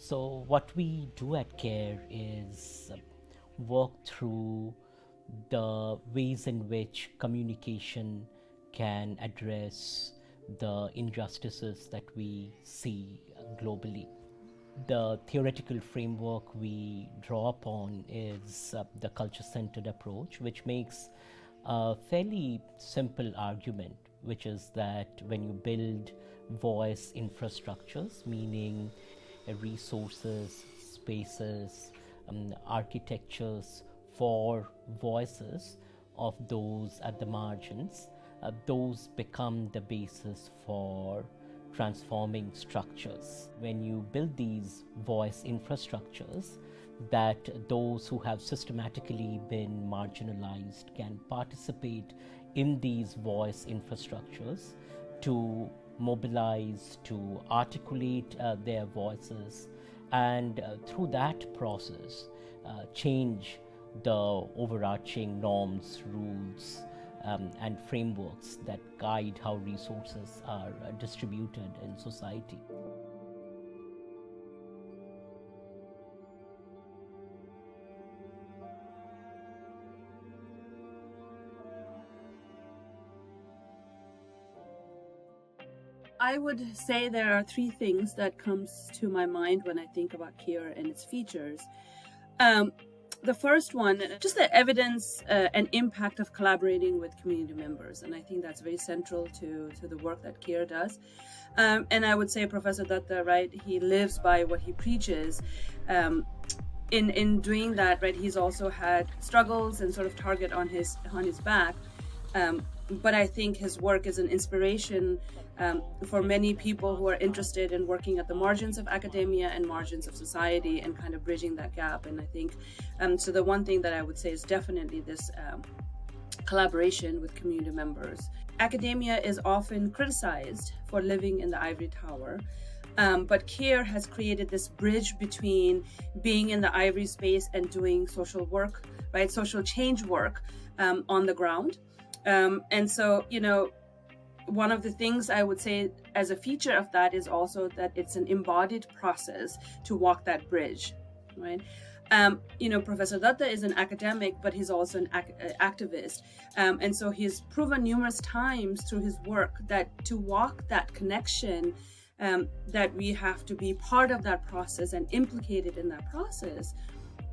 So, what we do at CARE is work through the ways in which communication can address the injustices that we see globally. The theoretical framework we draw upon is the culture centered approach, which makes a fairly simple argument, which is that when you build voice infrastructures, meaning resources, spaces, architectures for voices of those at the margins, those become the basis for transforming structures. When you build these voice infrastructures, that those who have systematically been marginalized can participate in these voice infrastructures to mobilize, to articulate their voices, and through that process, change the overarching norms, rules, and frameworks that guide how resources are distributed in society. I would say there are three things that comes to my mind when I think about CARE and its features. Um, the first one, just the evidence and impact of collaborating with community members, and I think that's very central to the work that CARE does. And I would say Professor Datta, right? He lives by what he preaches. In doing that, right, he's also had struggles and sort of target on his back. But I think his work is an inspiration for many people who are interested in working at the margins of academia and margins of society and kind of bridging that gap. And I think so. The one thing that I would say is definitely this collaboration with community members. Academia is often criticized for living in the ivory tower. But CARE has created this bridge between being in the ivory space and doing social work, right? Social change work on the ground. And so, one of the things I would say as a feature of that is also that it's an embodied process to walk that bridge, right? Professor Datta is an academic, but he's also an activist. And so he's proven numerous times through his work that to walk that connection, that we have to be part of that process and implicated in that process.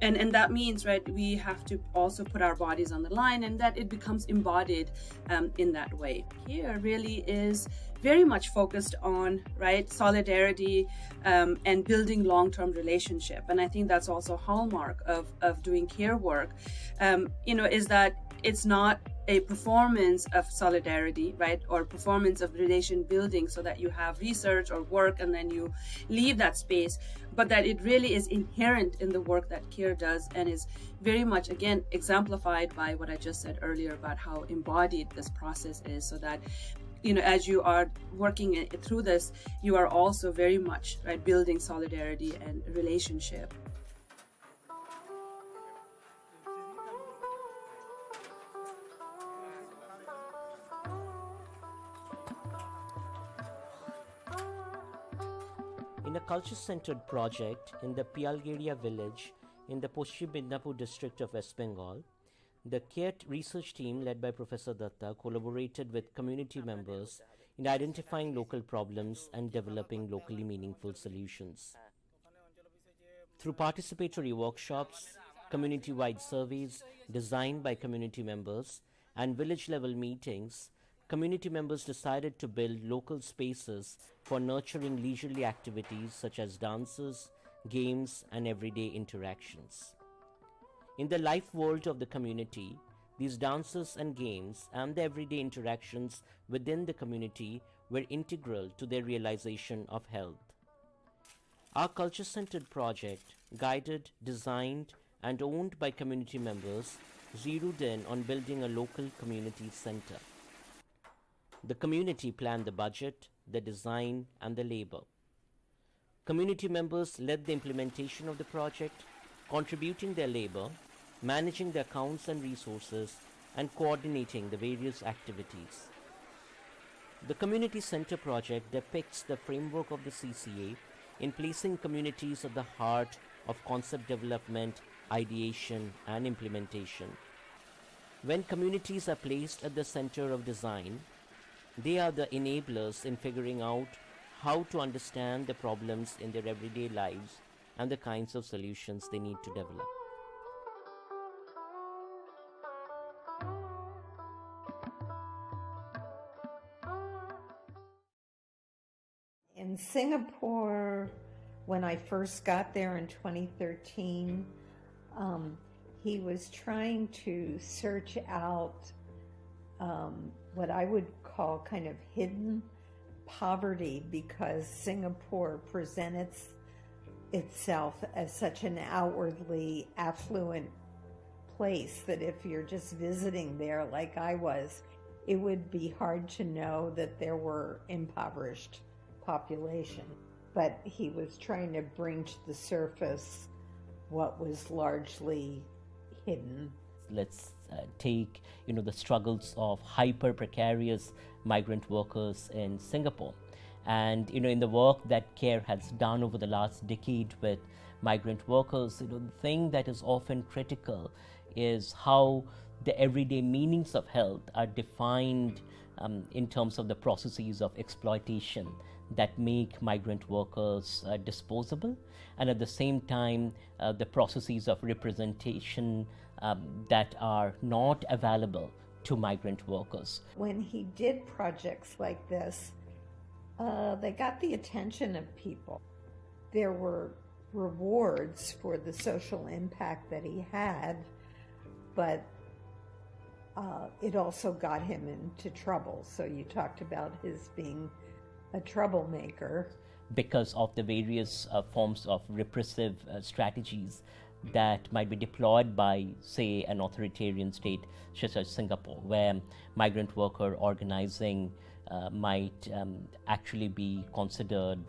And that means, right, we have to also put our bodies on the line and that it becomes embodied in that way. CARE really is very much focused on, right, solidarity and building long-term relationship. And I think that's also a hallmark of doing CARE work, is that it's not a performance of solidarity, right, or performance of relation building so that you have research or work and then you leave that space, but that it really is inherent in the work that CARE does and is very much, again, exemplified by what I just said earlier about how embodied this process is, so that as you are working through this, you are also very much, right, building solidarity and relationship. In a culture-centered project in the Pialgeria village in the Paschim Midnapur district of West Bengal, the CARE research team led by Professor Datta collaborated with community members in identifying local problems and developing locally meaningful solutions. Through participatory workshops, community-wide surveys designed by community members, and village-level meetings, community members decided to build local spaces for nurturing leisurely activities such as dances, games, and everyday interactions. In the life world of the community, these dances and games and the everyday interactions within the community were integral to their realization of health. Our culture-centered project, guided, designed, and owned by community members, zeroed in on building a local community center. The community planned the budget, the design, and the labor. Community members led the implementation of the project, contributing their labor, managing the accounts and resources, and coordinating the various activities. The Community Center project depicts the framework of the CCA in placing communities at the heart of concept development, ideation, and implementation. When communities are placed at the center of design, they are the enablers in figuring out how to understand the problems in their everyday lives and the kinds of solutions they need to develop. In Singapore, when I first got there in 2013, he was trying to search out what I would call kind of hidden poverty, because Singapore presented itself as such an outwardly affluent place that if you're just visiting there like I was, it would be hard to know that there were impoverished population. But he was trying to bring to the surface what was largely hidden. Let's take the struggles of hyper precarious migrant workers in Singapore. And in the work that CARE has done over the last decade with migrant workers, the thing that is often critical is how the everyday meanings of health are defined in terms of the processes of exploitation that make migrant workers disposable, and at the same time the processes of representation that are not available to migrant workers. When he did projects like this, they got the attention of people. There were rewards for the social impact that he had, but it also got him into trouble. So you talked about his being a troublemaker. Because of the various forms of repressive strategies that might be deployed by, say, an authoritarian state such as Singapore, where migrant worker organizing might actually be considered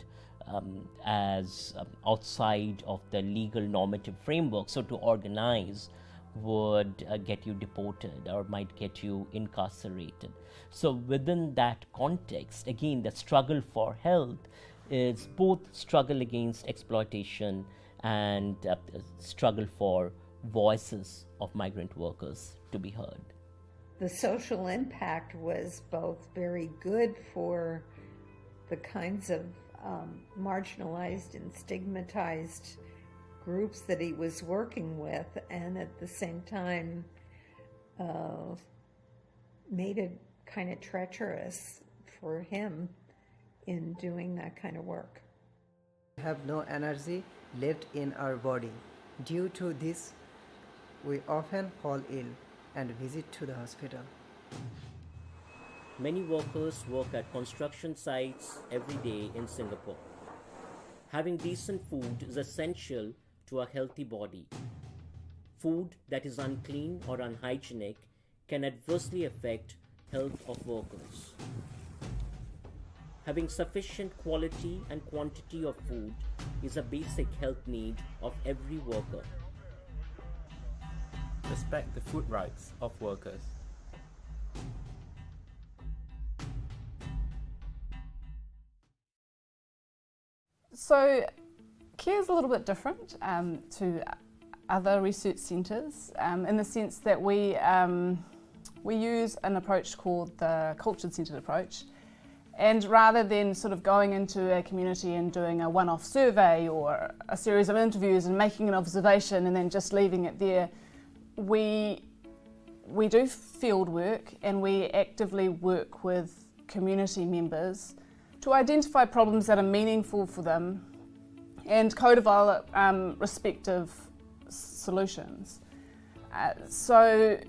as outside of the legal normative framework. So to organize would get you deported or might get you incarcerated. So within that context, again, the struggle for health is both struggle against exploitation and struggle for voices of migrant workers to be heard. The social impact was both very good for the kinds of marginalized and stigmatized groups that he was working with, and at the same time made it kind of treacherous for him in doing that kind of work. We have no energy left in our body. Due to this, we often fall ill and visit to the hospital. Many workers work at construction sites every day in Singapore. Having decent food is essential to a healthy body. Food that is unclean or unhygienic can adversely affect health of workers. Having sufficient quality and quantity of food is a basic health need of every worker. Respect the food rights of workers. So CARE is a little bit different to other research centres in the sense that we use an approach called the culture-centred approach, and rather than sort of going into a community and doing a one-off survey or a series of interviews and making an observation and then just leaving it there, we do field work and we actively work with community members to identify problems that are meaningful for them and co-develop respective solutions. So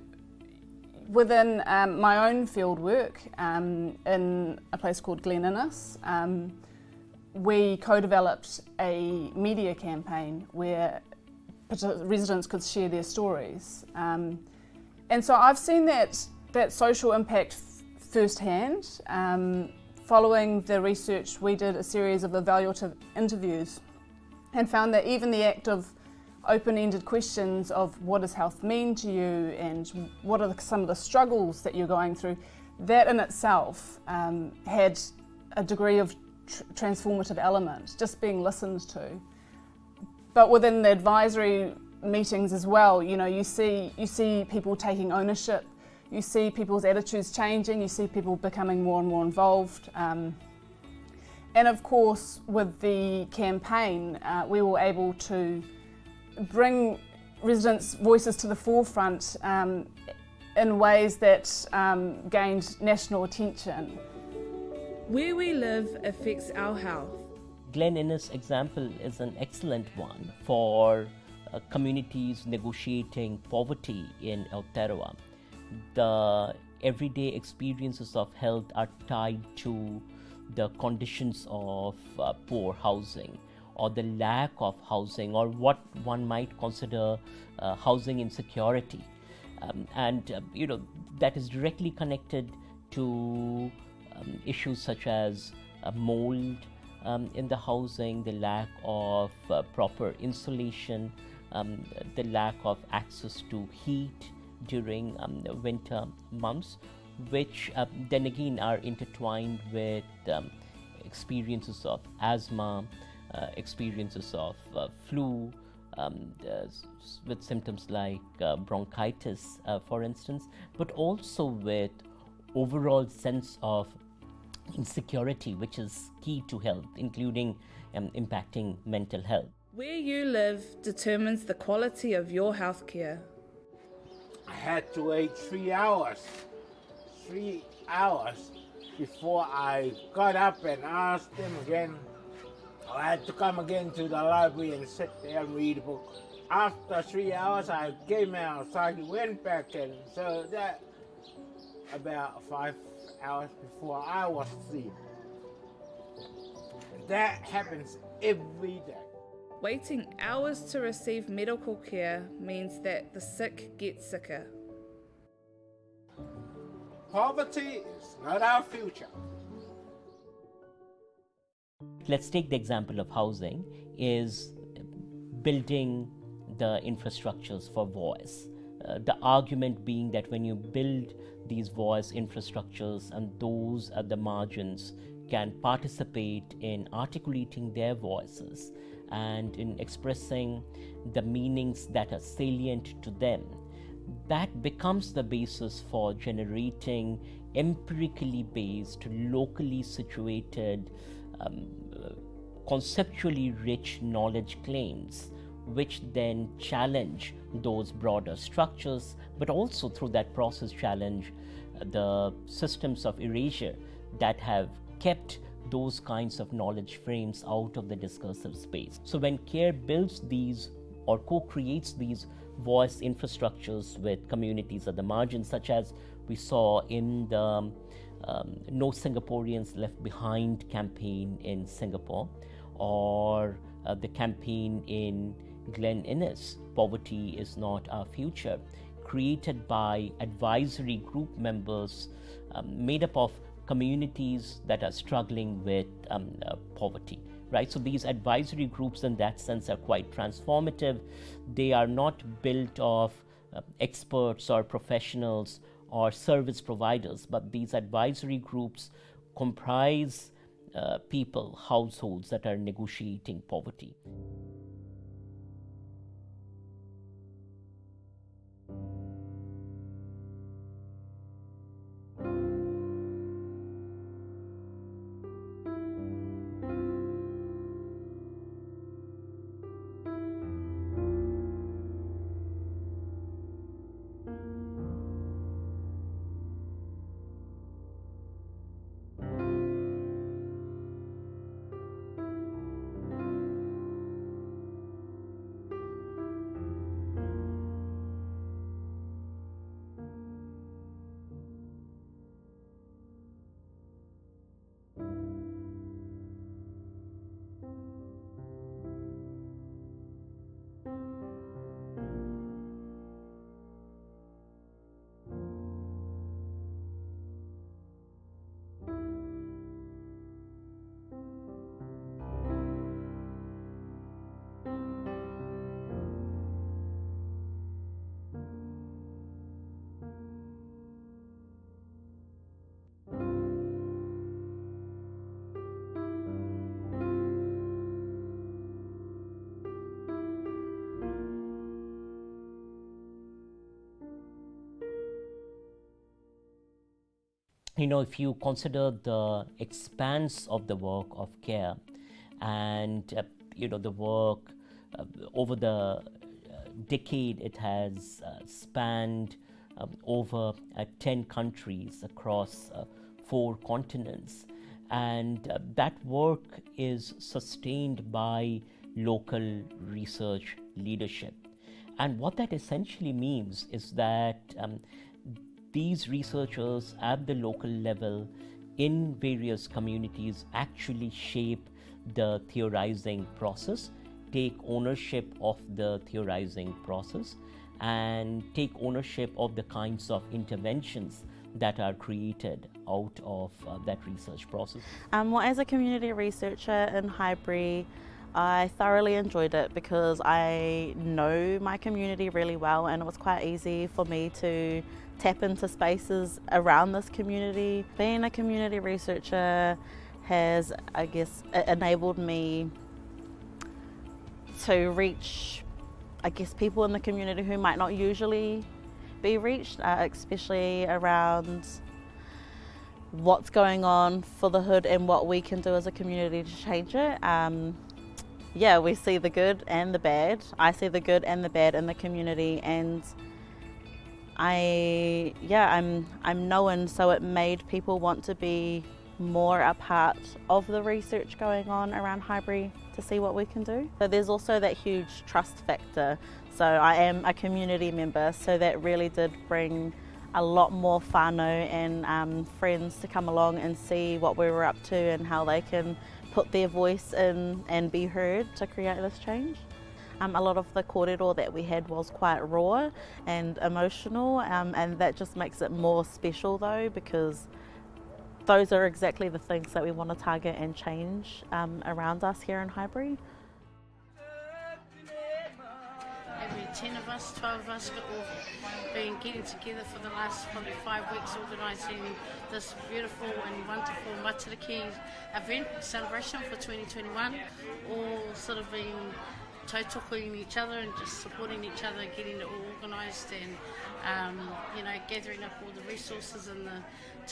within my own field work in a place called Glen Innes, we co-developed a media campaign where residents could share their stories. And so I've seen that social impact firsthand. Following the research, we did a series of evaluative interviews and found that even the act of open-ended questions of what does health mean to you and what are some of the struggles that you're going through, that in itself had a degree of transformative element, just being listened to. But within the advisory meetings as well, you know, you see people taking ownership, you see people's attitudes changing, you see people becoming more and more involved. And of course, with the campaign, we were able to bring residents' voices to the forefront in ways that gained national attention. Where we live affects our health. Glen Innes example is an excellent one for communities negotiating poverty in Aotearoa. The everyday experiences of health are tied to the conditions of poor housing, or the lack of housing, or what one might consider housing insecurity. You know, that is directly connected to issues such as mold in the housing, the lack of proper insulation, the lack of access to heat during the winter months, which then again are intertwined with experiences of asthma, experiences of flu, with symptoms like bronchitis, for instance, but also with overall sense of insecurity, which is key to health, including impacting mental health. Where you live determines the quality of your healthcare. I had to wait 3 hours before I got up and asked him again. I had to come again to the library and sit there and read a book. After 3 hours, I came outside, went back, and so that about 5 hours before I was asleep. That happens every day. Waiting hours to receive medical care means that the sick get sicker. Poverty is not our future. Let's take the example of housing, is building the infrastructures for voice. The argument being that when you build these voice infrastructures and those at the margins can participate in articulating their voices and in expressing the meanings that are salient to them, that becomes the basis for generating empirically based, locally situated, conceptually rich knowledge claims, which then challenge those broader structures, but also through that process challenge the systems of erasure that have kept those kinds of knowledge frames out of the discursive space. So when CARE builds these or co-creates these voice infrastructures with communities at the margins, such as we saw in the No Singaporeans Left Behind campaign in Singapore, or the campaign in Glen Innes, Poverty is Not Our Future, created by advisory group members made up of communities that are struggling with poverty, right? So these advisory groups in that sense are quite transformative. They are not built of experts or professionals or service providers, but these advisory groups comprise people, households that are negotiating poverty. if you consider the expanse of the work of CARE and the work over the decade, it has spanned over 10 countries across 4 continents, and that work is sustained by local research leadership. And what that essentially means is that these researchers at the local level in various communities actually shape the theorizing process, take ownership of the theorizing process, and take ownership of the kinds of interventions that are created out of that research process. Well, as a community researcher in Highbury, I thoroughly enjoyed it because I know my community really well, and it was quite easy for me to tap into spaces around this community. Being a community researcher has, I guess, enabled me to reach, I guess, people in the community who might not usually be reached, especially around what's going on for the hood and what we can do as a community to change it. Yeah, we see the good and the bad. I see the good and the bad in the community, and I'm known, so it made people want to be more a part of the research going on around Highbury to see what we can do. So there's also that huge trust factor. So I am a community member, so that really did bring a lot more whānau and friends to come along and see what we were up to and how they can put their voice in and be heard to create this change. A lot of the kōrero that we had was quite raw and emotional, and that just makes it more special though, because those are exactly the things that we want to target and change around us here in Highbury. Maybe 10 of us, 12 of us got all been getting together for the last probably 5 weeks, organising this beautiful and wonderful Matariki event celebration for 2021, all sort of being tautokoing each other and just supporting each other, getting it all organised and gathering up all the resources and the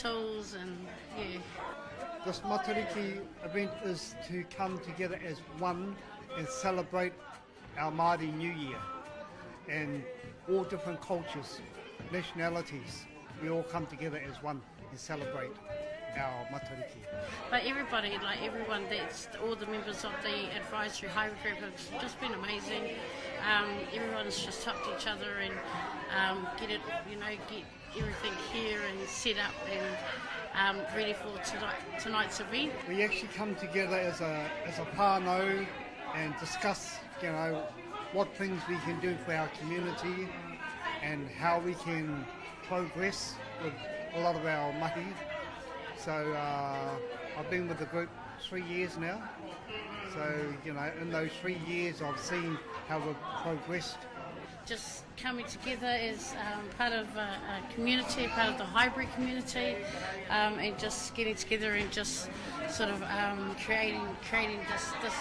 tools, and yeah. This Matariki event is to come together as one and celebrate our Māori New Year, and all different cultures, nationalities, we all come together as one and celebrate our Matariki. But everybody, everyone, that's all the members of the advisory Highbury group have just been amazing. Everyone's just helped each other and get everything here and set up and ready for tonight's event. We actually come together as a whānau and discuss, what things we can do for our community and how we can progress with a lot of our mahi. So I've been with the group 3 years now. So, in those 3 years I've seen how we've progressed. Just coming together as part of a community, part of the Highbury community, and just getting together and just sort of creating this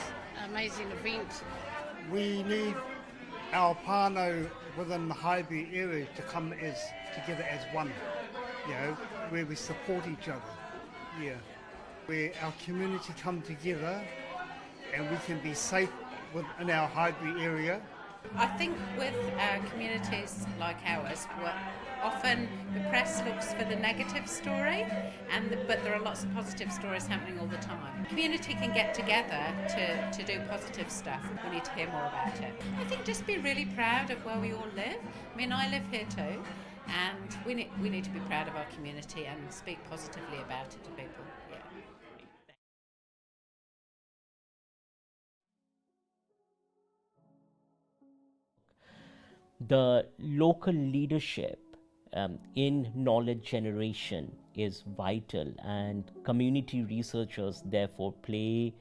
amazing event. We need our whānau within the Highbury area to come together as one, where we support each other, where our community come together and we can be safe within our Highbury area. I think with communities like ours, often the press looks for the negative story, but there are lots of positive stories happening all the time. Community can get together to do positive stuff. We need to hear more about it. I think just be really proud of where we all live. I mean, I live here too, and we need to be proud of our community and speak positively about it to people. Yeah. The local leadership in knowledge generation is vital, and community researchers therefore play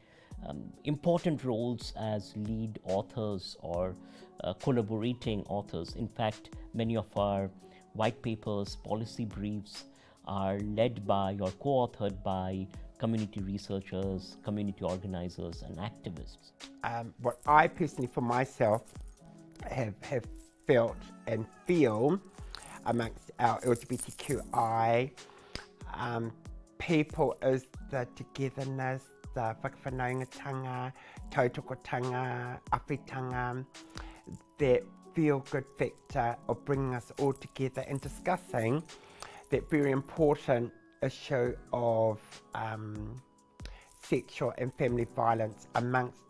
important roles as lead authors or collaborating authors. In fact, many of our white papers, policy briefs are led by or co-authored by community researchers, community organizers and activists. What I personally for myself have felt and feel amongst our LGBTQI people is the togetherness, the whakawhanaungatanga, tautokotanga, awhitanga, that feel-good factor of bringing us all together and discussing that very important issue of sexual and family violence amongst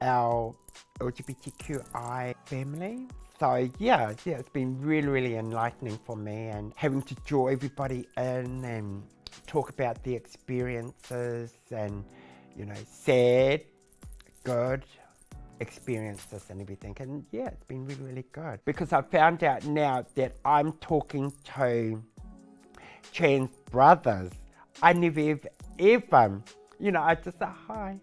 our LGBTQI family. So yeah, it's been really enlightening for me, and having to draw everybody in and talk about the experiences and, you know, sad, good experiences and everything. And yeah, it's been really good, because I found out now that I'm talking to trans brothers. I never ever, you know, I just say hi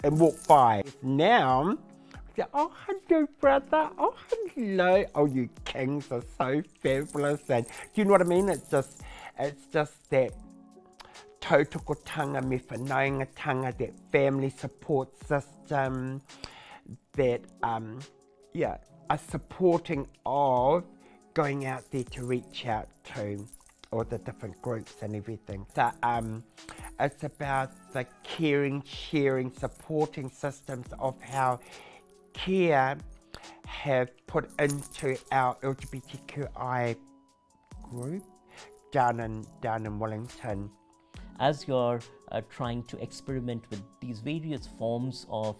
and walk by. Now, I say, oh, hello, brother. Oh, hello. Oh, you kings are so fabulous. And do you know what I mean? It's just that tautokotanga me whanaungatanga, that family support system, that, a supporting of going out there to reach out to all the different groups and everything. So it's about the caring, sharing, supporting systems of how care have put into our LGBTQI group down in Wellington. As you're trying to experiment with these various forms of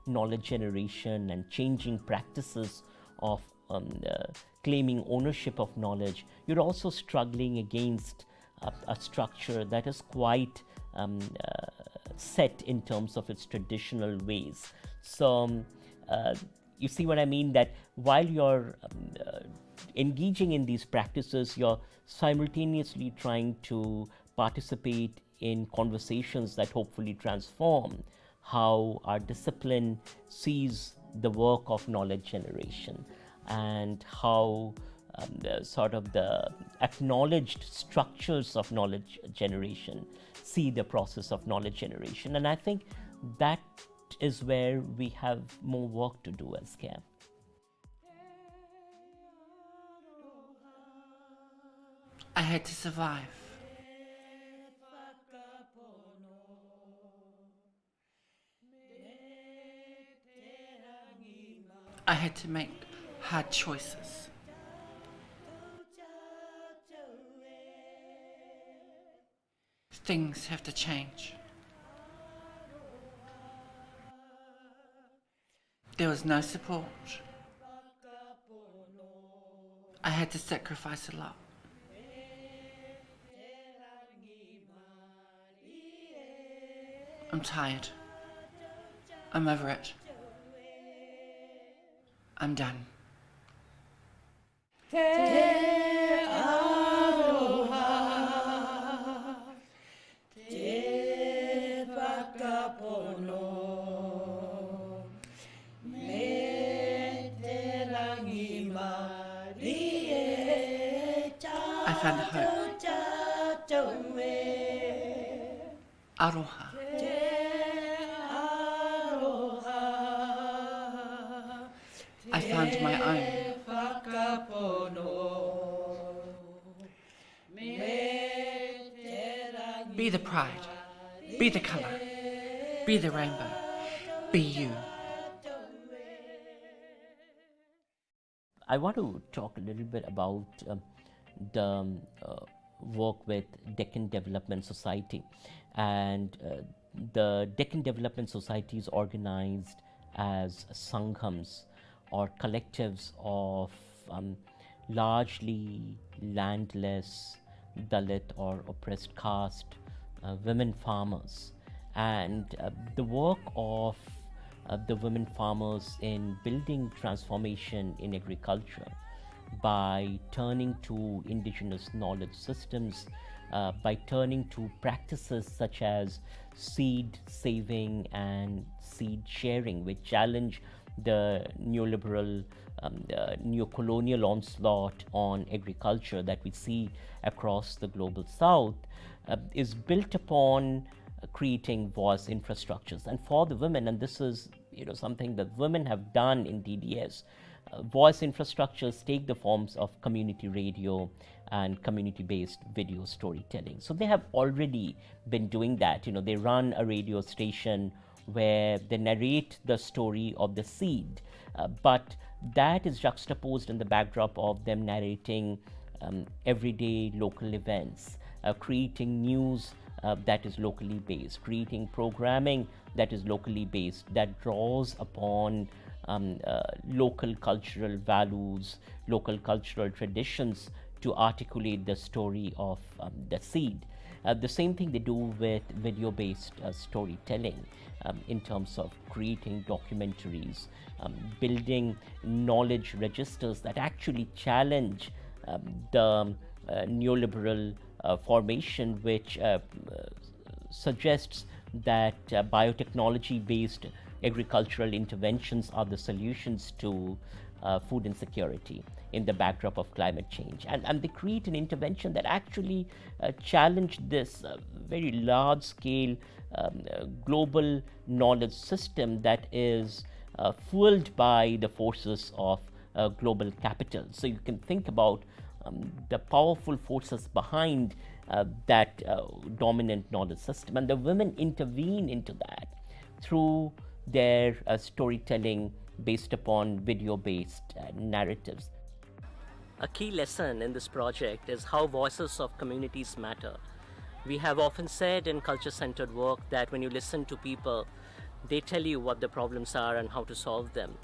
knowledge generation and changing practices of claiming ownership of knowledge, you're also struggling against a structure that is quite set in terms of its traditional ways. So you see what I mean, that while you're engaging in these practices, you're simultaneously trying to participate in conversations that hopefully transform how our discipline sees the work of knowledge generation, and how the acknowledged structures of knowledge generation see the process of knowledge generation. And I think that is where we have more work to do as CARE. I had to survive. I had to make hard choices. Things have to change. There was no support. I had to sacrifice a lot. I'm tired. I'm over it. I'm done. I found hope. Aroha. I found my own. Be the pride, be the colour, be the rainbow, be you. I want to talk a little bit about the work with Deccan Development Society. And the Deccan Development Society is organized as sanghams, or collectives of largely landless, Dalit or oppressed caste women farmers. And the work of the women farmers in building transformation in agriculture by turning to indigenous knowledge systems, by turning to practices such as seed saving and seed sharing, which challenge the neoliberal, neo-colonial onslaught on agriculture that we see across the global south, is built upon creating voice infrastructures. And for the women, and this is something that women have done in DDS, voice infrastructures take the forms of community radio and community-based video storytelling. So they have already been doing that. They run a radio station where they narrate the story of the seed, but that is juxtaposed in the backdrop of them narrating everyday local events, creating news that is locally based, creating programming that is locally based, that draws upon local cultural values, local cultural traditions to articulate the story of the seed. The same thing they do with video-based storytelling in terms of creating documentaries, building knowledge registers that actually challenge the neoliberal formation, which suggests that biotechnology-based agricultural interventions are the solutions to food insecurity in the backdrop of climate change. And they create an intervention that actually challenge this very large-scale global knowledge system that is fueled by the forces of global capital. So you can think about the powerful forces behind that dominant knowledge system, and the women intervene into that through their storytelling based upon video-based narratives. A key lesson in this project is how voices of communities matter. We have often said in culture-centered work that when you listen to people, they tell you what the problems are and how to solve them.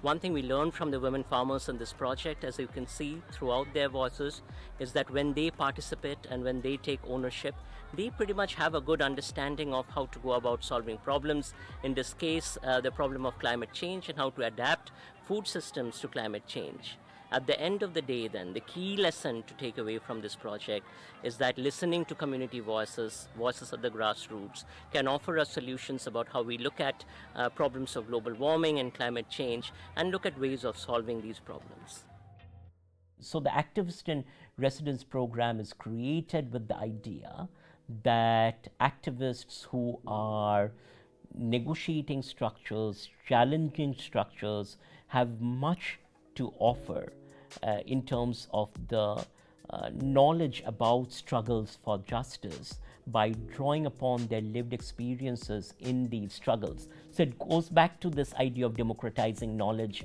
One thing we learned from the women farmers in this project, as you can see throughout their voices, is that when they participate and when they take ownership, they pretty much have a good understanding of how to go about solving problems. In this case, the problem of climate change and how to adapt food systems to climate change. At the end of the day, then, the key lesson to take away from this project is that listening to community voices, voices at the grassroots, can offer us solutions about how we look at problems of global warming and climate change and look at ways of solving these problems. So the Activist in Residence program is created with the idea that activists who are negotiating structures, challenging structures, have much to offer in terms of the knowledge about struggles for justice by drawing upon their lived experiences in these struggles. So it goes back to this idea of democratizing knowledge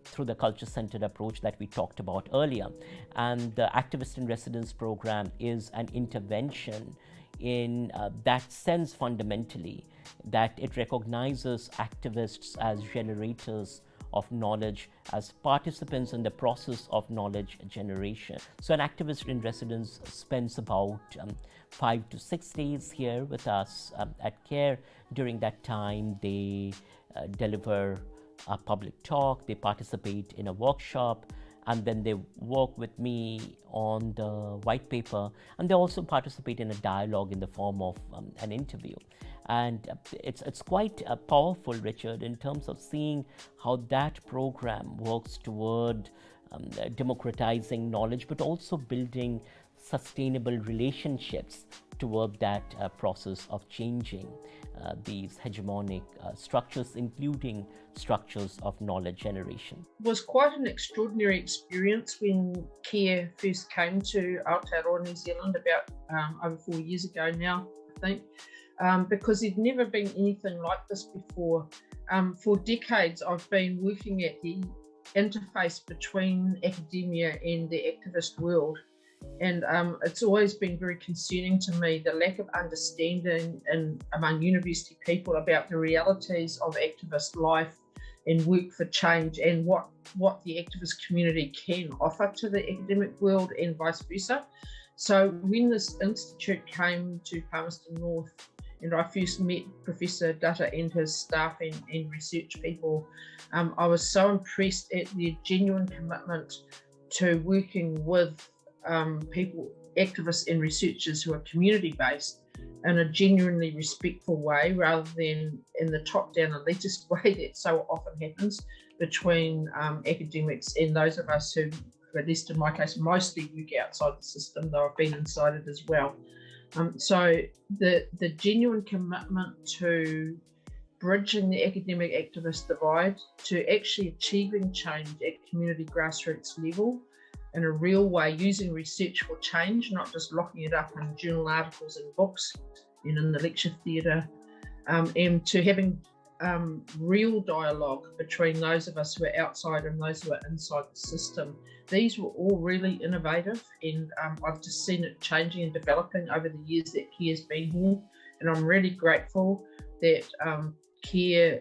through the culture-centered approach that we talked about earlier. And the Activist in Residence program is an intervention in that sense fundamentally, that it recognizes activists as generators of knowledge, as participants in the process of knowledge generation. So an activist in residence spends about 5 to 6 days here with us at CARE. During that time, they deliver a public talk, they participate in a workshop, and then they work with me on the white paper, and they also participate in a dialogue in the form of an interview. And it's quite powerful, Richard, in terms of seeing how that program works toward democratizing knowledge, but also building sustainable relationships toward that process of changing these hegemonic structures, including structures of knowledge generation. It was quite an extraordinary experience when CARE first came to Aotearoa, New Zealand, about over 4 years ago now, I think. Because there'd never been anything like this before. For decades, I've been working at the interface between academia and the activist world. And it's always been very concerning to me, the lack of understanding among university people about the realities of activist life and work for change, and what the activist community can offer to the academic world and vice versa. So when this institute came to Palmerston North, and I first met Professor Dutta and his staff and research people, I was so impressed at their genuine commitment to working with people, activists and researchers who are community-based in a genuinely respectful way, rather than in the top-down elitist way that so often happens between academics and those of us who, at least in my case, mostly work outside the system, though I've been inside it as well. So the genuine commitment to bridging the academic activist divide to actually achieving change at community grassroots level in a real way, using research for change, not just locking it up in journal articles and books and in the lecture theatre, and to having real dialogue between those of us who are outside and those who are inside the system. These were all really innovative, and I've just seen it changing and developing over the years that CARE's been here, and I'm really grateful that CARE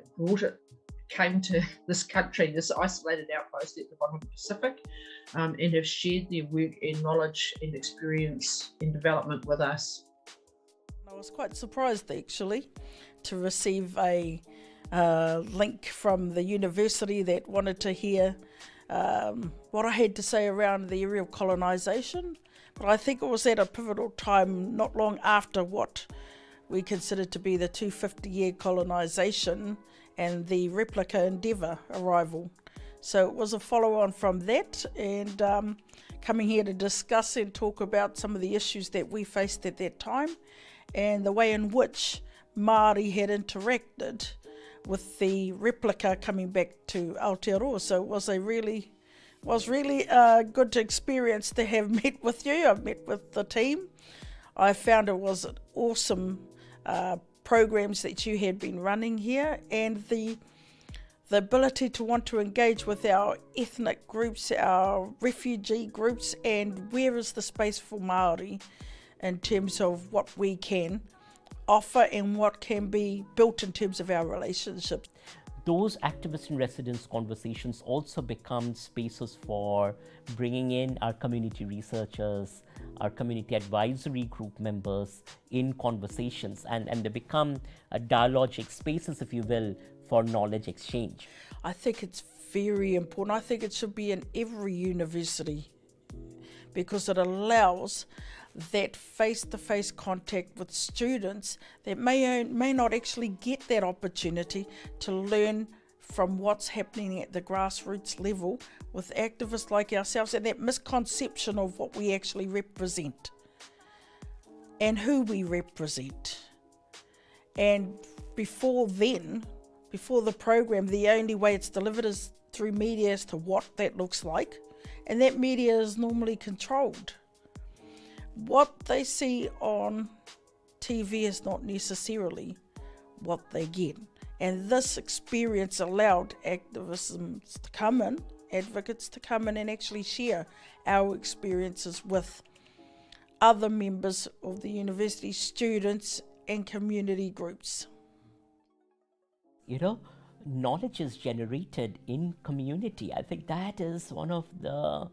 came to this country, this isolated outpost at the bottom of the Pacific, and have shared their work and knowledge and experience and development with us. I was quite surprised actually to receive a link from the university that wanted to hear what I had to say around the area of colonisation, but I think it was at a pivotal time not long after what we considered to be the 250-year colonisation and the replica Endeavour arrival. So it was a follow-on from that, and coming here to discuss and talk about some of the issues that we faced at that time and the way in which Māori had interacted with the replica coming back to Aotearoa. So it was really good experience to have met with you. I've met with the team. I found it was awesome programs that you had been running here, and the ability to want to engage with our ethnic groups, our refugee groups, and where is the space for Māori in terms of what we can offer and what can be built in terms of our relationships. Those activist in residence conversations also become spaces for bringing in our community researchers, our community advisory group members in conversations, and they become dialogic spaces, if you will, for knowledge exchange. I think it's very important. I think it should be in every university because it allows that face-to-face contact with students that may not actually get that opportunity to learn from what's happening at the grassroots level with activists like ourselves, and that misconception of what we actually represent and who we represent. And before the program, the only way it's delivered is through media as to what that looks like, and that media is normally controlled. What they see on TV is not necessarily what they get. And this experience allowed activists to come in, advocates to come in and actually share our experiences with other members of the university, students and community groups. You know, knowledge is generated in community. I think that is one of the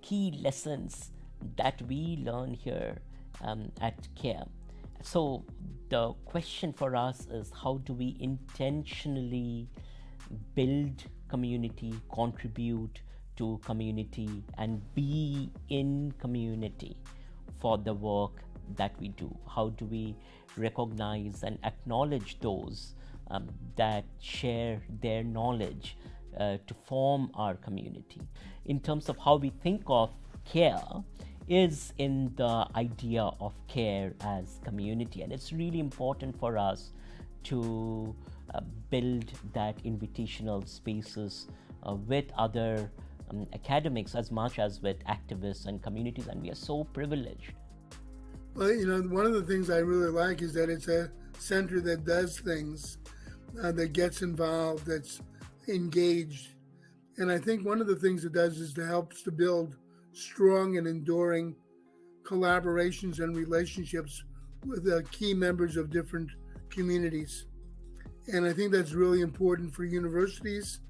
key lessons that we learn here at CARE. So the question for us is, how do we intentionally build community, contribute to community, and be in community for the work that we do? How do we recognize and acknowledge those that share their knowledge to form our community? In terms of how we think of CARE, is in the idea of CARE as community, and it's really important for us to build that invitational spaces with other academics as much as with activists and communities, and we are so privileged. Well, you know, one of the things I really like is that it's a center that does things, that gets involved, that's engaged, and I think one of the things it does is to helps to build strong and enduring collaborations and relationships with key members of different communities. And I think that's really important for universities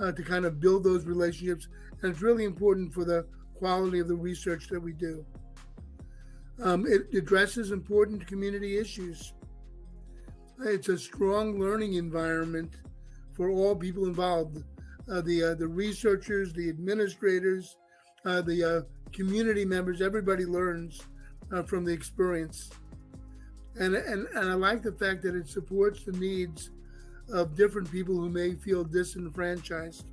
to kind of build those relationships. And it's really important for the quality of the research that we do. It addresses important community issues. It's a strong learning environment for all people involved, the researchers, the administrators, the community members. Everybody learns from the experience. And I like the fact that it supports the needs of different people who may feel disenfranchised,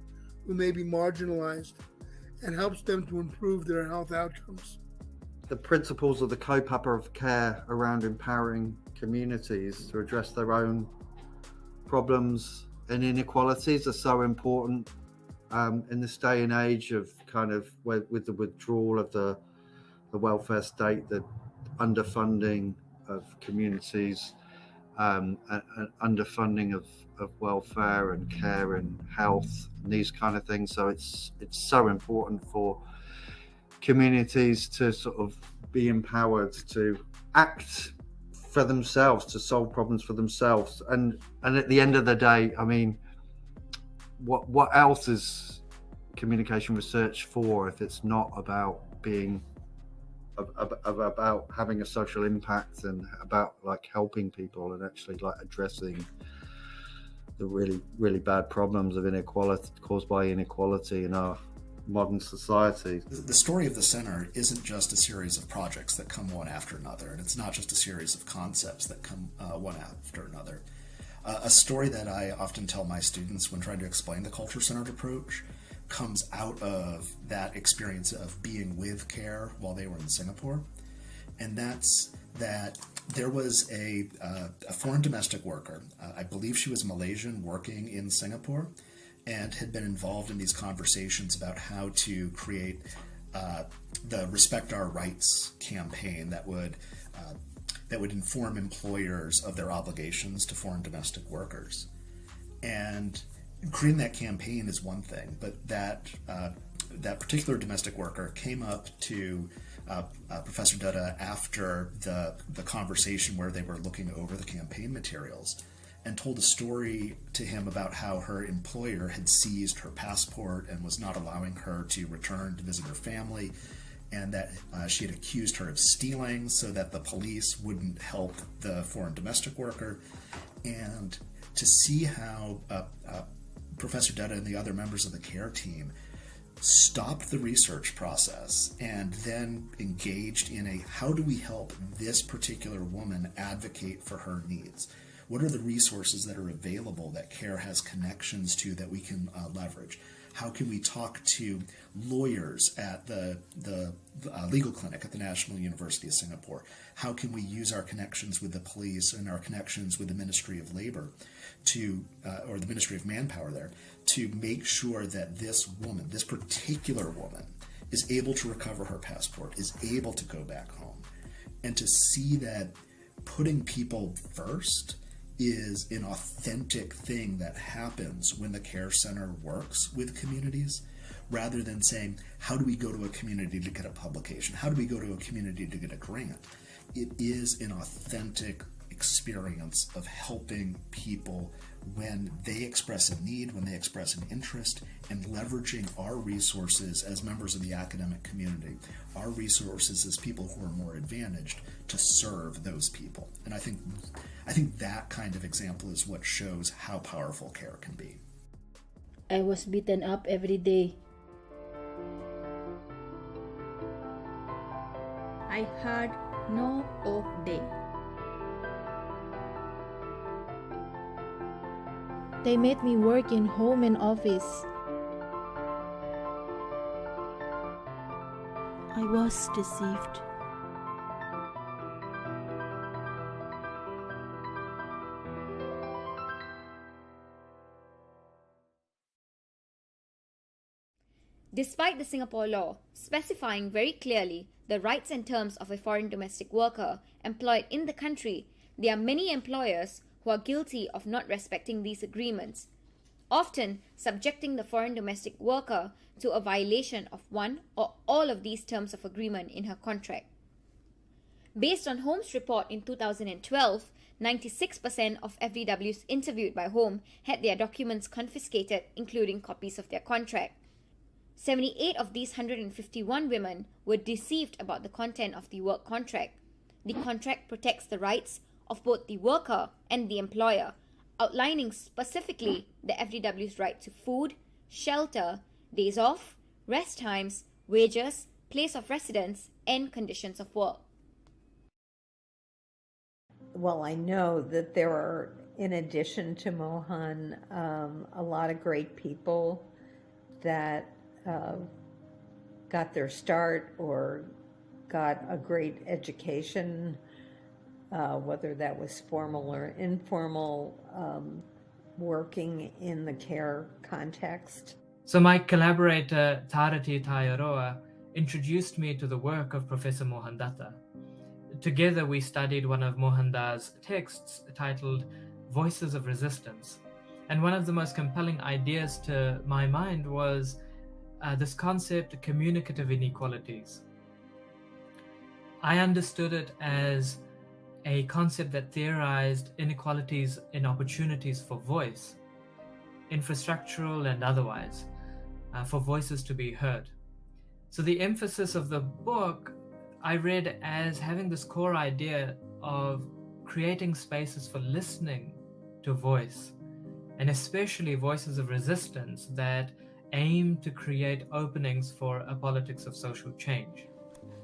who may be marginalized, and helps them to improve their health outcomes. The principles of the kaupapa of CARE around empowering communities to address their own problems and inequalities are so important in this day and age of kind of with the withdrawal of the welfare state, the underfunding of communities, and underfunding of welfare and care and health and these kind of things. So it's so important for communities to sort of be empowered to act for themselves, to solve problems for themselves. And at the end of the day, I mean, what else is communication research for if it's not about being about having a social impact and about like helping people and actually like addressing the really, really bad problems of inequality caused by inequality in our modern society. The story of the center isn't just a series of projects that come one after another, and it's not just a series of concepts that come one after another. A story that I often tell my students when trying to explain the culture-centered approach comes out of that experience of being with CARE while they were in Singapore, and that's that there was a foreign domestic worker, I believe she was Malaysian, working in Singapore, and had been involved in these conversations about how to create the Respect Our Rights campaign that would inform employers of their obligations to foreign domestic workers. And creating that campaign is one thing, but that particular domestic worker came up to Professor Dutta after the conversation where they were looking over the campaign materials, and told a story to him about how her employer had seized her passport and was not allowing her to return to visit her family, and that she had accused her of stealing so that the police wouldn't help the foreign domestic worker. And to see how Professor Dutta and the other members of the CARE team stopped the research process and then engaged in a how do we help this particular woman advocate for her needs? What are the resources that are available that CARE has connections to that we can leverage? How can we talk to lawyers at the legal clinic at the National University of Singapore? How can we use our connections with the police and our connections with the Ministry of Labor or the Ministry of Manpower there, to make sure that this woman, this particular woman, is able to recover her passport, is able to go back home, and to see that putting people first is an authentic thing that happens when the CARE Center works with communities, rather than saying, how do we go to a community to get a publication? How do we go to a community to get a grant? It is an authentic experience of helping people when they express a need, when they express an interest, and leveraging our resources as members of the academic community, our resources as people who are more advantaged, to serve those people. And I think that kind of example is what shows how powerful CARE can be. I was beaten up every day. I had no off day. They made me work in home and office. I was deceived. Despite the Singapore law specifying very clearly the rights and terms of a foreign domestic worker employed in the country, there are many employers who are guilty of not respecting these agreements, often subjecting the foreign domestic worker to a violation of one or all of these terms of agreement in her contract. Based on Home's report in 2012, 96% of FDWs interviewed by Home had their documents confiscated, including copies of their contract. 78 of these 151 women were deceived about the content of the work contract. The contract protects the rights of both the worker and the employer, outlining specifically the FDW's right to food, shelter, days off, rest times, wages, place of residence, and conditions of work. Well, I know that there are, in addition to Mohan, a lot of great people that got their start or got a great education, whether that was formal or informal, working in the care context. So my collaborator Tarati Taiaroa introduced me to the work of Professor Mohandatta. Together we studied one of Mohanda's texts titled Voices of Resistance. And one of the most compelling ideas to my mind was this concept, communicative inequalities. I understood it as a concept that theorized inequalities in opportunities for voice, infrastructural and otherwise, for voices to be heard. So the emphasis of the book I read as having this core idea of creating spaces for listening to voice, and especially voices of resistance that aim to create openings for a politics of social change.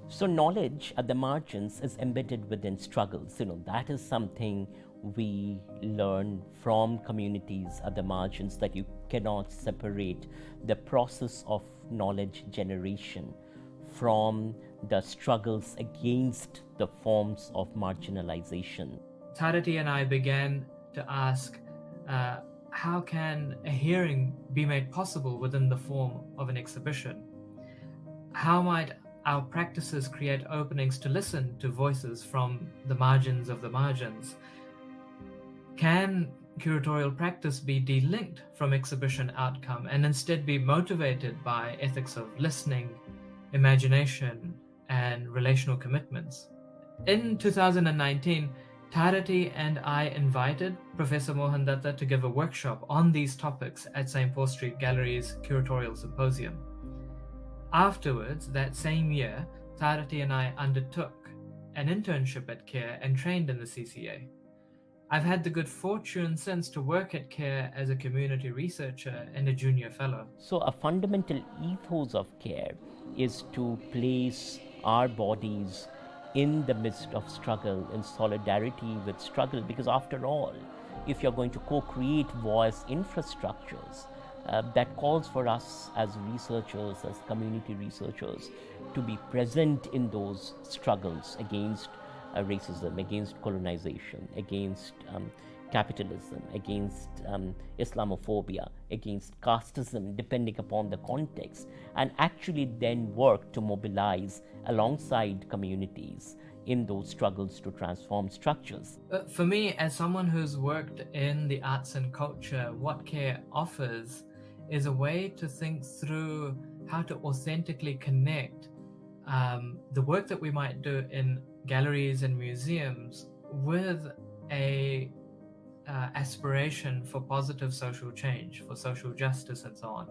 So knowledge at the margins is embedded within struggles. That is something we learn from communities at the margins, that you cannot separate the process of knowledge generation from the struggles against the forms of marginalization. Tarati and I began to ask, how can a hearing be made possible within the form of an exhibition? How might our practices create openings to listen to voices from the margins of the margins? Can curatorial practice be delinked from exhibition outcome and instead be motivated by ethics of listening, imagination, and relational commitments? In 2019, Tarati and I invited Professor Mohandatta to give a workshop on these topics at St. Paul Street Gallery's Curatorial Symposium. Afterwards, that same year, Tarati and I undertook an internship at CARE and trained in the CCA. I've had the good fortune since to work at CARE as a community researcher and a junior fellow. So a fundamental ethos of CARE is to place our bodies in the midst of struggle, in solidarity with struggle, because after all, if you're going to co-create voice infrastructures, that calls for us as researchers, as community researchers, to be present in those struggles against racism, against colonization, against capitalism, against Islamophobia, against casteism, depending upon the context, and actually then work to mobilize alongside communities in those struggles to transform structures. For me, as someone who's worked in the arts and culture, what CARE offers is a way to think through how to authentically connect the work that we might do in galleries and museums with a aspiration for positive social change, for social justice and so on.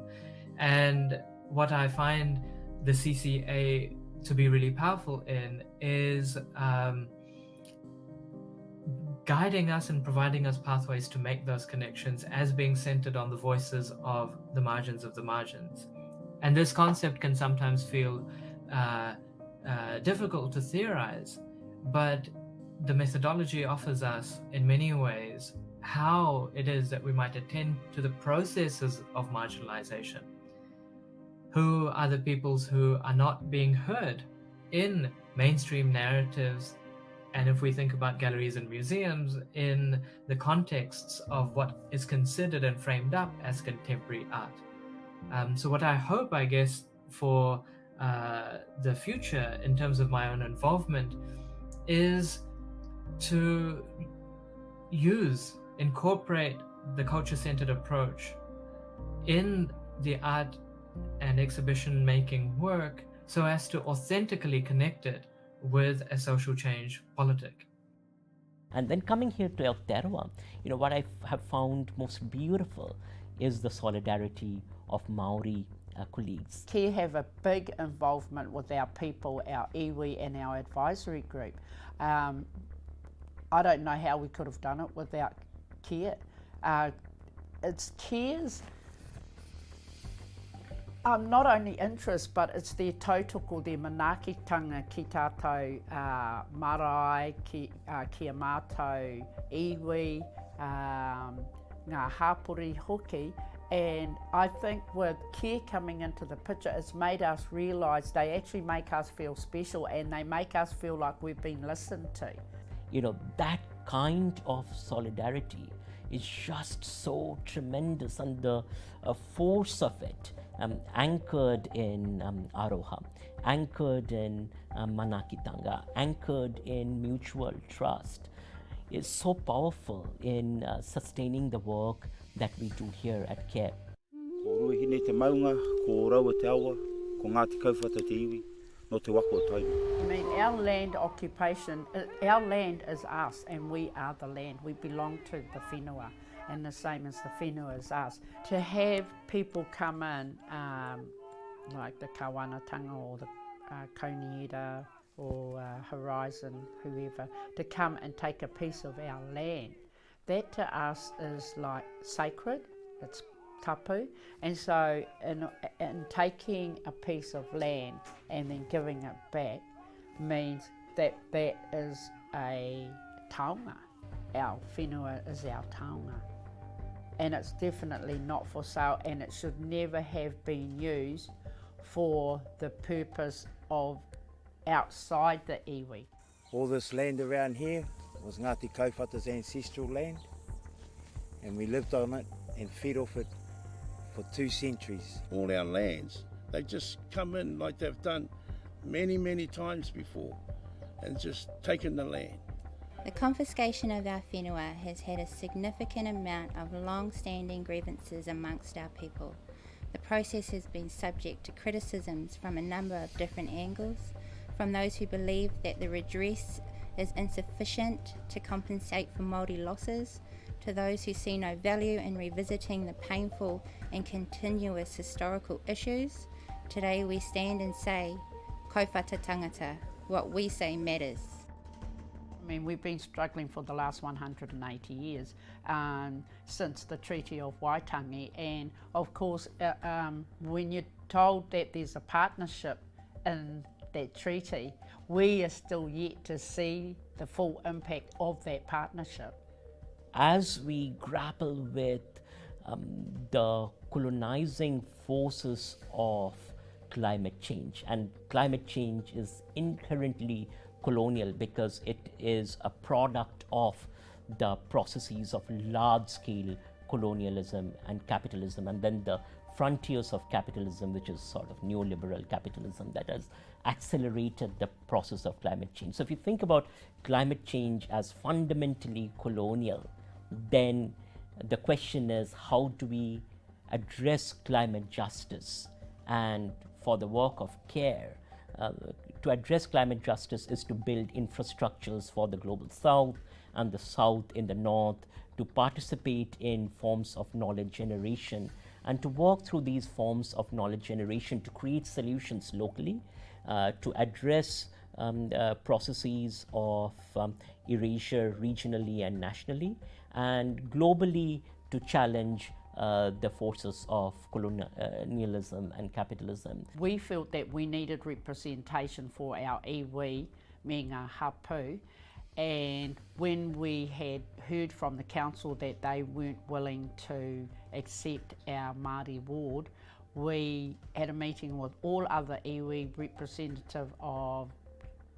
And what I find the CCA to be really powerful in is guiding us and providing us pathways to make those connections as being centered on the voices of the margins of the margins. And this concept can sometimes feel difficult to theorize, but the methodology offers us in many ways how it is that we might attend to the processes of marginalization. Who are the peoples who are not being heard in mainstream narratives? And if we think about galleries and museums in the contexts of what is considered and framed up as contemporary art. So what I hope, I guess, for the future in terms of my own involvement is to incorporate the culture-centered approach in the art and exhibition making work so as to authentically connect it with a social change politic. And then coming here to Aotearoa, what I have found most beautiful is the solidarity of Maori colleagues. CARE have a big involvement with our people, our iwi and our advisory group. I don't know how we could have done it without CARE. It's CARE's not only interest, but it's their tautoko, their manaakitanga ki tātou marae, kia mātou iwi, ngā hapori hoki. And I think with CARE coming into the picture, it's made us realise they actually make us feel special and they make us feel like we've been listened to. That kind of solidarity, is just so tremendous, and the force of it, anchored in Aroha, anchored in Manakitanga, anchored in mutual trust, is so powerful in sustaining the work that we do here at CARE. Ko hine te maunga, ko raua te awa, ko Ngāti Kauwhata te iwi, no te wako o taimi. I mean, our land occupation, our land is us and we are the land. We belong to the whenua, and the same as the whenua is us. To have people come in, like the Kawanatanga or the Konieda or Horizon, whoever, to come and take a piece of our land, that to us is like sacred, it's tapu, and so in taking a piece of land and then giving it back means that that is a taonga. Our whenua is our taonga, and it's definitely not for sale, and it should never have been used for the purpose of outside the iwi. All this land around here was Ngāti Kauwhata's ancestral land, and we lived on it and fed off it for 2 centuries. All our lands, they just come in like they've done many, many times before and just taken the land. The confiscation of our whenua has had a significant amount of long-standing grievances amongst our people. The process has been subject to criticisms from a number of different angles, from those who believe that the redress is insufficient to compensate for Māori losses, to those who see no value in revisiting the painful and continuous historical issues. Today we stand and say, Kauwhata tangata, what we say matters. I mean, we've been struggling for the last 180 years since the Treaty of Waitangi, and of course when you're told that there's a partnership in that treaty, we are still yet to see the full impact of that partnership. As we grapple with the colonizing forces of climate change, and climate change is inherently colonial because it is a product of the processes of large-scale colonialism and capitalism, and then the frontiers of capitalism, which is sort of neoliberal capitalism that has accelerated the process of climate change. So if you think about climate change as fundamentally colonial, then the question is, how do we address climate justice? And for the work of CARE, to address climate justice is to build infrastructures for the global south and the south in the north, to participate in forms of knowledge generation, and to work through these forms of knowledge generation to create solutions locally, to address processes of erasure regionally and nationally, and globally to challenge the forces of colonialism and capitalism. We felt that we needed representation for our iwi, me ngā hapu, and when we had heard from the council that they weren't willing to accept our Māori ward, we had a meeting with all other iwi, representative of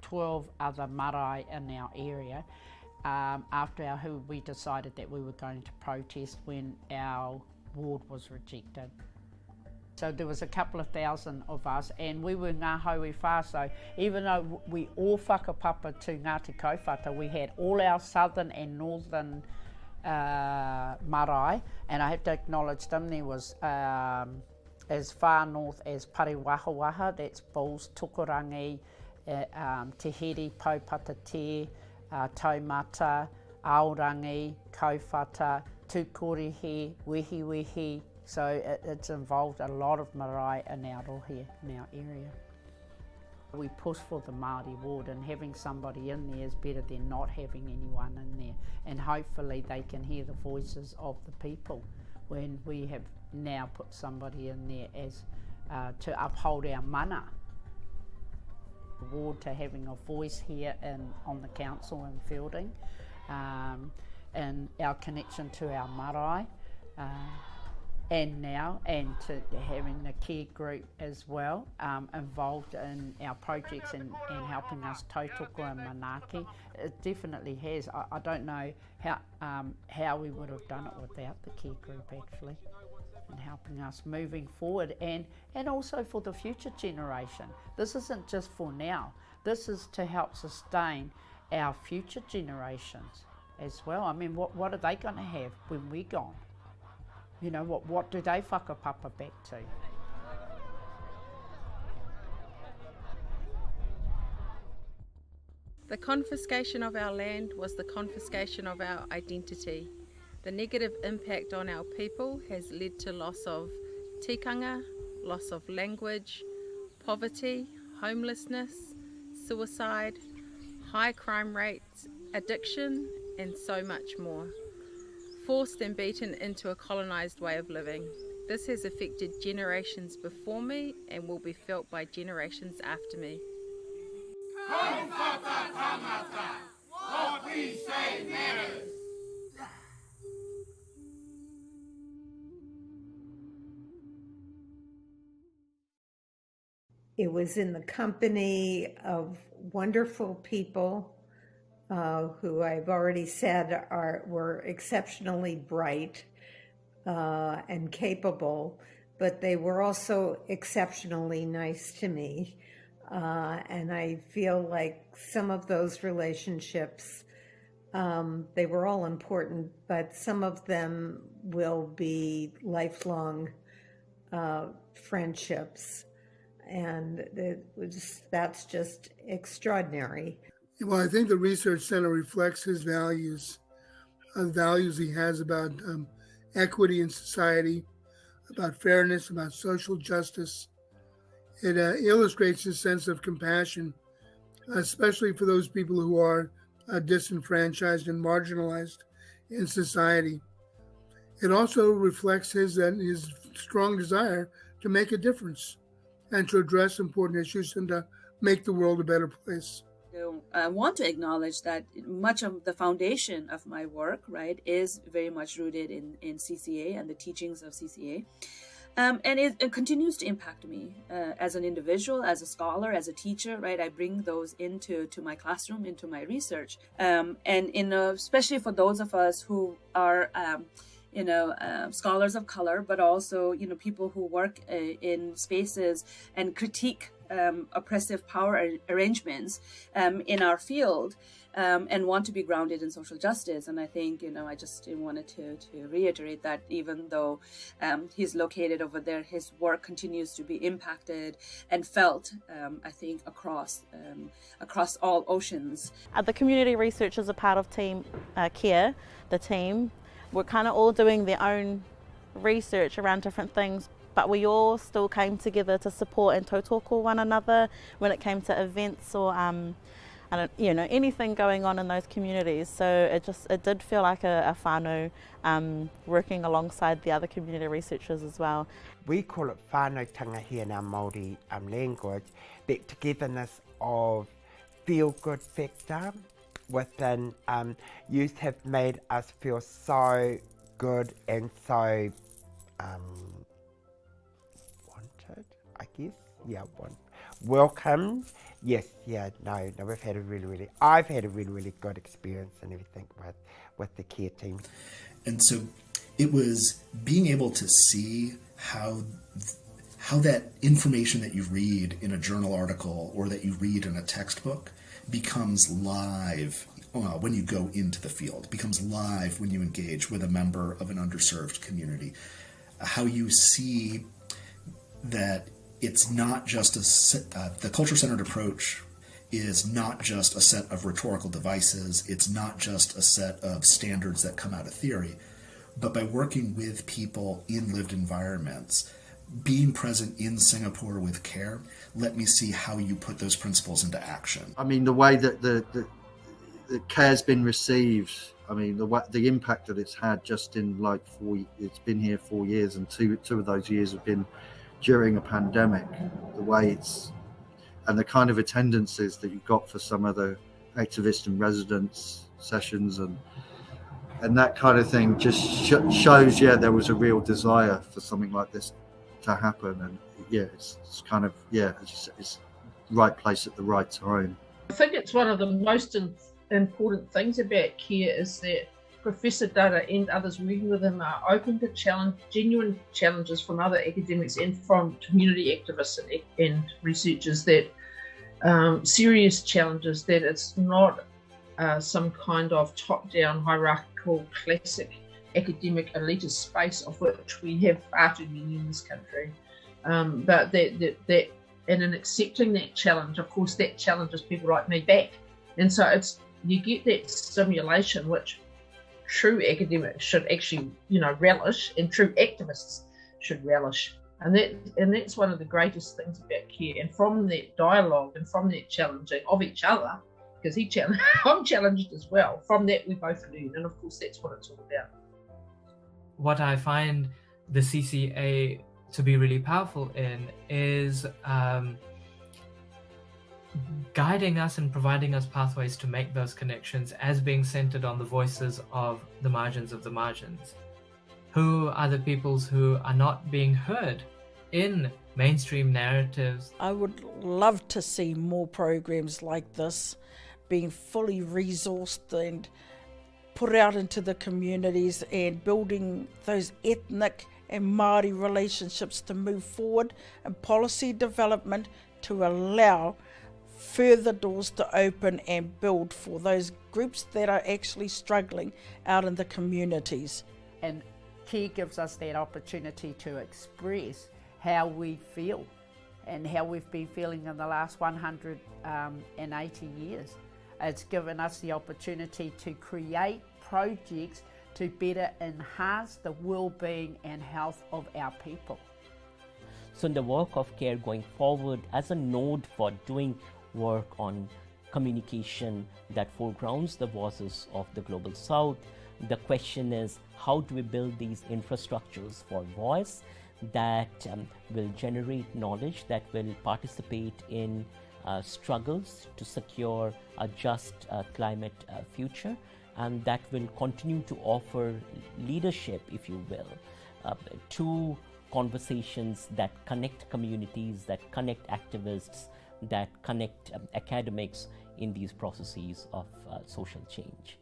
12 other marae in our area. After we decided that we were going to protest when our ward was rejected. So there was a couple of thousand of us, and we were ngā haui whā, so even though we all whakapapa to Ngāti Kauwhata, we had all our southern and northern marae, and I have to acknowledge them. There was as far north as Parewahawaha, that's Bulls, Tukurangi, Te Here, Paupata Te, Taumata, Aorangi, Kauwhata, Tūkorihi, Wehiwehi. So it's involved a lot of marae in our rohe, in our area. We push for the Māori ward, and having somebody in there is better than not having anyone in there. And hopefully they can hear the voices of the people when we have now put somebody in there as to uphold our mana. The ward to having a voice here on the council in Fielding, and our connection to our marae. and now, and to having the care group as well involved in our projects and helping us tautoko and manaaki. It definitely has. I don't know how we would have done it without the care group actually, and helping us moving forward and also for the future generation. This isn't just for now, this is to help sustain our future generations as well. I mean, what are they going to have when we're gone? You know, what do they whakapapa back to? The confiscation of our land was the confiscation of our identity. The negative impact on our people has led to loss of tikanga, loss of language, poverty, homelessness, suicide, high crime rates, addiction, and so much more. Forced and beaten into a colonised way of living. This has affected generations before me and will be felt by generations after me. What we say matters. It was in the company of wonderful people who I've already said were exceptionally bright and capable, but they were also exceptionally nice to me. And I feel like some of those relationships, they were all important, but some of them will be lifelong friendships. And that's just extraordinary. Well, I think the Research Center reflects his values, the values he has about equity in society, about fairness, about social justice. It illustrates his sense of compassion, especially for those people who are disenfranchised and marginalized in society. It also reflects his strong desire to make a difference and to address important issues and to make the world a better place. I want to acknowledge that much of the foundation of my work, right, is very much rooted in CCA and the teachings of CCA. And it continues to impact me as an individual, as a scholar, as a teacher, right? I bring those into my classroom, into my research. And especially for those of us who are scholars of color, but also, people who work in spaces and critique oppressive power arrangements in our field and want to be grounded in social justice. And I think, I just wanted to reiterate that even though he's located over there, his work continues to be impacted and felt, I think, across all oceans. The community researchers are part of Team CARE, the team. We're kind of all doing their own research around different things, but we all still came together to support and tautoko one another when it came to events or anything going on in those communities. So it did feel like a whānau working alongside the other community researchers as well. We call it whānautanga here in our Māori language, that togetherness of feel-good factor within youth have made us feel so good and so wanted, I guess. Yeah, welcomed. Yes, yeah, no, we've had I've had a really good experience and everything with the care team. And so it was being able to see how that information that you read in a journal article or that you read in a textbook becomes live when you go into the field, becomes live when you engage with a member of an underserved community. How you see that it's not just the culture-centered approach is not just a set of rhetorical devices, it's not just a set of standards that come out of theory, but by working with people in lived environments, being present in Singapore with CARE, let me see how you put those principles into action. I mean, the way that the CARE's been received, I mean, the impact that it's had just in it's been here 4 years, and two of those years have been during a pandemic. The way and the kind of attendances that you got for some of the activist and residence sessions, and and that kind of thing just shows, there was a real desire for something like this to happen. And it's kind of, it's right place at the right time. I think it's one of the most important things about CARE is that Professor Dara and others working with him are open to genuine challenges from other academics and from community activists and researchers, that serious challenges, that it's not some kind of top-down hierarchical classic academic elitist space of which we have far too many in this country, but that and in accepting that challenge, of course, that challenges people like me back, and so you get that stimulation which true academics should actually relish, and true activists should relish, and that's one of the greatest things about CARE. And from that dialogue and from that challenging of each other, because I'm challenged as well, from that we both learn, and of course that's what it's all about. What I find the CCA to be really powerful in is guiding us and providing us pathways to make those connections, as being centered on the voices of the margins of the margins. Who are the peoples who are not being heard in mainstream narratives? I would love to see more programs like this being fully resourced and put out into the communities, and building those ethnic and Māori relationships to move forward, and policy development to allow further doors to open and build for those groups that are actually struggling out in the communities. And CARE gives us that opportunity to express how we feel and how we've been feeling in the last 180 years. It's given us the opportunity to create projects to better enhance the well-being and health of our people. So in the work of CARE going forward, as a node for doing work on communication that foregrounds the voices of the Global South, the question is, how do we build these infrastructures for voice that will generate knowledge, that will participate in struggles to secure a just climate future, and that will continue to offer leadership, if you will, to conversations that connect communities, that connect activists, that connect academics in these processes of social change.